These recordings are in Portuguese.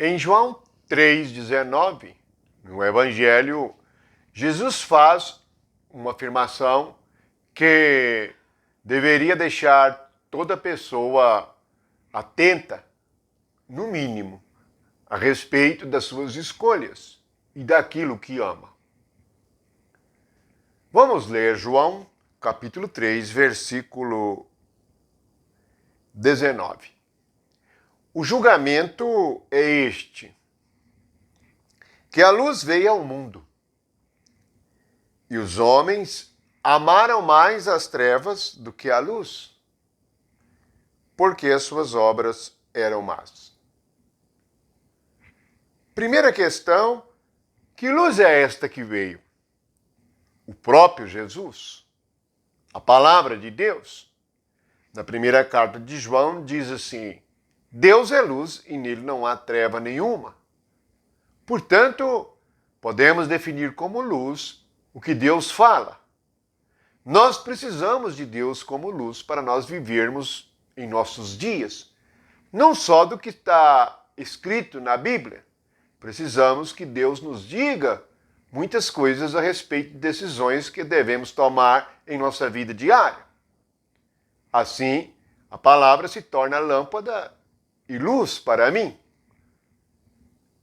Em João 3,19, no Evangelho, Jesus faz uma afirmação que deveria deixar toda pessoa atenta, no mínimo, a respeito das suas escolhas e daquilo que ama. Vamos ler João, capítulo 3, versículo 19. O julgamento é este, que a luz veio ao mundo, e os homens amaram mais as trevas do que a luz, porque as suas obras eram más. Primeira questão, que luz é esta que veio? O próprio Jesus, a palavra de Deus. Na primeira carta de João diz assim: Deus é luz e nele não há treva nenhuma. Portanto, podemos definir como luz o que Deus fala. Nós precisamos de Deus como luz para nós vivermos em nossos dias. Não só do que está escrito na Bíblia. Precisamos que Deus nos diga muitas coisas a respeito de decisões que devemos tomar em nossa vida diária. Assim, a palavra se torna lâmpada e luz para mim.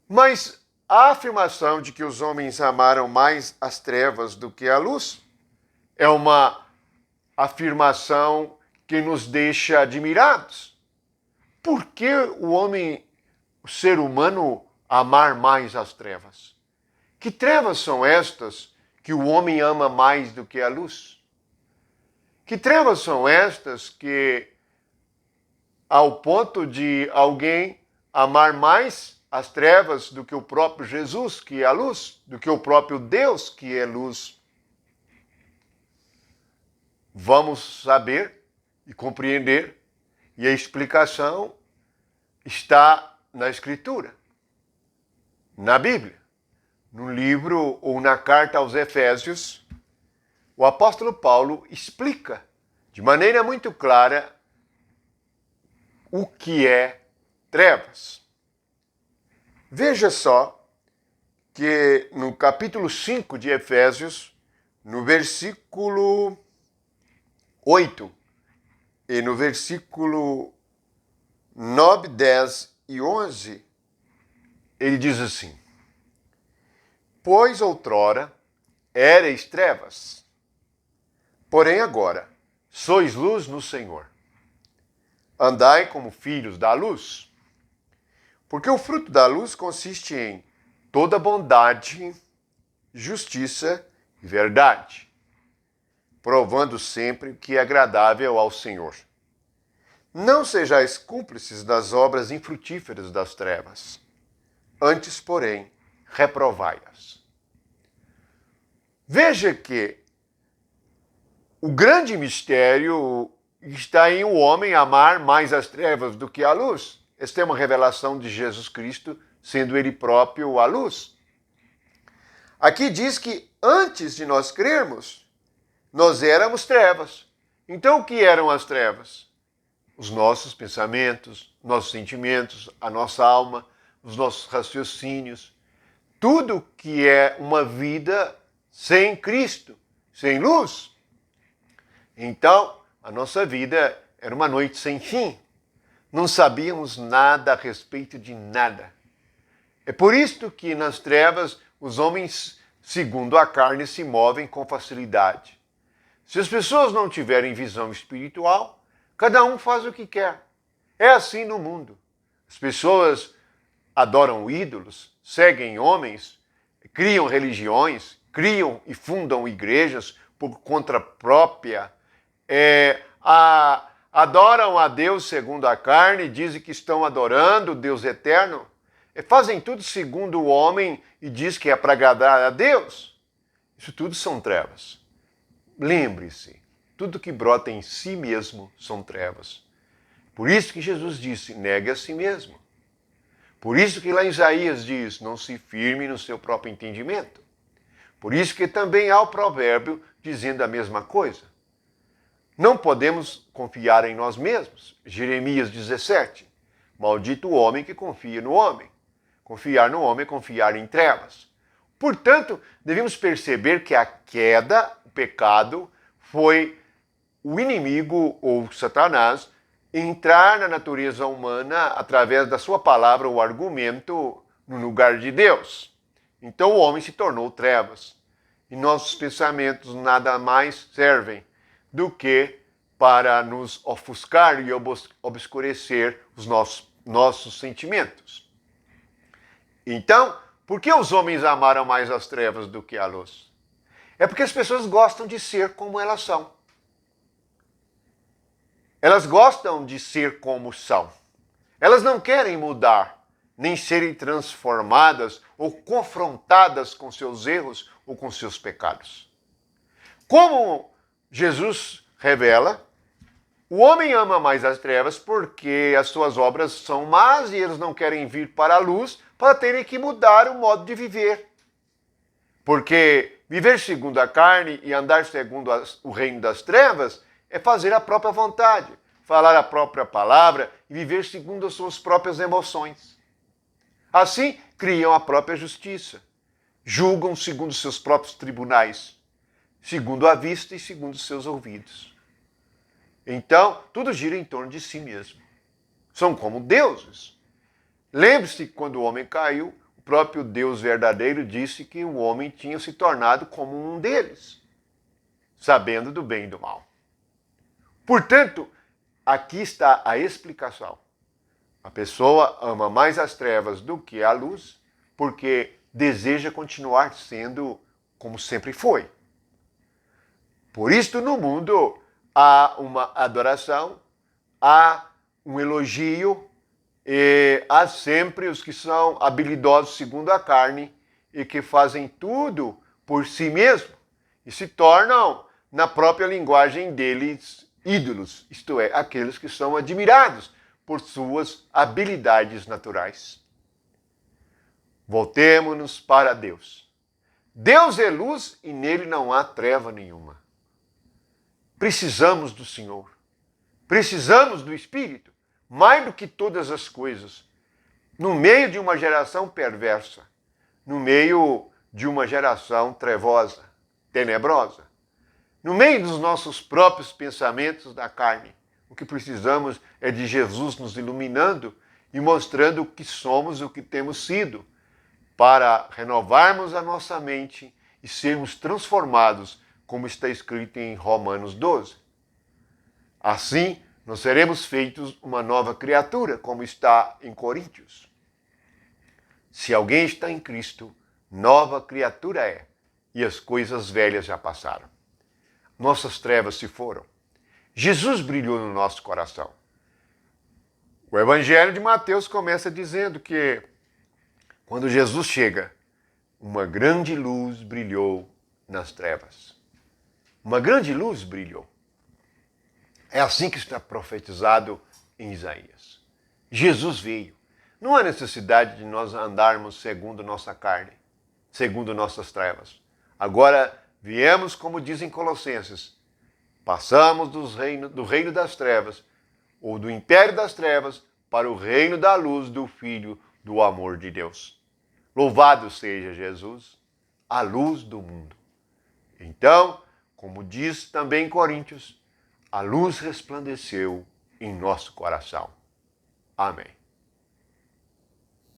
Mas a afirmação de que os homens amaram mais as trevas do que a luz é uma afirmação que nos deixa admirados. Por que o homem, o ser humano, amar mais as trevas? Que trevas são estas que o homem ama mais do que a luz? Que trevas são estas que, ao ponto de alguém amar mais as trevas do que o próprio Jesus, que é a luz, do que o próprio Deus, que é luz? Vamos saber e compreender, e a explicação está na Escritura, na Bíblia. No livro ou na carta aos Efésios, o apóstolo Paulo explica de maneira muito clara o que é trevas. Veja só que no capítulo 5 de Efésios, no versículo 8 e no versículo 9, 10 e 11, ele diz assim: Pois outrora éreis trevas, porém agora sois luz no Senhor. Andai como filhos da luz, porque o fruto da luz consiste em toda bondade, justiça e verdade, provando sempre o que é agradável ao Senhor. Não sejais cúmplices das obras infrutíferas das trevas, antes, porém, reprovai-as. Veja que o grande mistério está em o homem amar mais as trevas do que a luz. Esta é uma revelação de Jesus Cristo, sendo ele próprio a luz. Aqui diz que antes de nós crermos, nós éramos trevas. Então o que eram as trevas? Os nossos pensamentos, nossos sentimentos, a nossa alma, os nossos raciocínios. Tudo que é uma vida sem Cristo, sem luz. Então, a nossa vida era uma noite sem fim. Não sabíamos nada a respeito de nada. É por isto que nas trevas os homens, segundo a carne, se movem com facilidade. Se as pessoas não tiverem visão espiritual, cada um faz o que quer. É assim no mundo. As pessoas adoram ídolos, seguem homens, criam religiões, criam e fundam igrejas por conta própria, adoram a Deus segundo a carne, dizem que estão adorando o Deus eterno, fazem tudo segundo o homem e diz que é para agradar a Deus. Isso tudo são trevas. Lembre-se, tudo que brota em si mesmo são trevas. Por isso que Jesus disse, negue a si mesmo. Por isso que lá em Isaías diz, não se firme no seu próprio entendimento. Por isso que também há o provérbio dizendo a mesma coisa. Não podemos confiar em nós mesmos. Jeremias 17. Maldito o homem que confia no homem. Confiar no homem é confiar em trevas. Portanto, devemos perceber que a queda, o pecado, foi o inimigo ou Satanás entrar na natureza humana através da sua palavra ou argumento no lugar de Deus. Então o homem se tornou trevas. E nossos pensamentos nada mais servem do que para nos ofuscar e obscurecer os nossos sentimentos. Então, por que os homens amaram mais as trevas do que a luz? É porque as pessoas gostam de ser como elas são. Elas gostam de ser como são. Elas não querem mudar, nem serem transformadas ou confrontadas com seus erros ou com seus pecados. Como Jesus revela, o homem ama mais as trevas porque as suas obras são más e eles não querem vir para a luz para terem que mudar o modo de viver. Porque viver segundo a carne e andar segundo o reino das trevas é fazer a própria vontade, falar a própria palavra e viver segundo as suas próprias emoções. Assim, criam a própria justiça, julgam segundo seus próprios tribunais, segundo a vista e segundo seus ouvidos. Então, tudo gira em torno de si mesmo. São como deuses. Lembre-se que quando o homem caiu, o próprio Deus verdadeiro disse que o homem tinha se tornado como um deles, sabendo do bem e do mal. Portanto, aqui está a explicação. A pessoa ama mais as trevas do que a luz, porque deseja continuar sendo como sempre foi. Por isto, no mundo, há uma adoração, há um elogio, e há sempre os que são habilidosos segundo a carne e que fazem tudo por si mesmo e se tornam, na própria linguagem deles, ídolos, isto é, aqueles que são admirados por suas habilidades naturais. Voltemo-nos para Deus. Deus é luz e nele não há treva nenhuma. Precisamos do Senhor. Precisamos do Espírito, mais do que todas as coisas. No meio de uma geração perversa, no meio de uma geração trevosa, tenebrosa, no meio dos nossos próprios pensamentos da carne, o que precisamos é de Jesus nos iluminando e mostrando o que somos e o que temos sido, para renovarmos a nossa mente e sermos transformados, como está escrito em Romanos 12. Assim, nós seremos feitos uma nova criatura, como está em Coríntios. Se alguém está em Cristo, nova criatura é, e as coisas velhas já passaram. Nossas trevas se foram. Jesus brilhou no nosso coração. O Evangelho de Mateus começa dizendo que, quando Jesus chega, uma grande luz brilhou nas trevas. Uma grande luz brilhou. É assim que está profetizado em Isaías. Jesus veio. Não há necessidade de nós andarmos segundo nossa carne, segundo nossas trevas. Agora viemos, como dizem Colossenses, passamos do reino das trevas, ou do império das trevas, para o reino da luz do Filho do amor de Deus. Louvado seja Jesus, a luz do mundo. Então, como diz também Coríntios, a luz resplandeceu em nosso coração. Amém.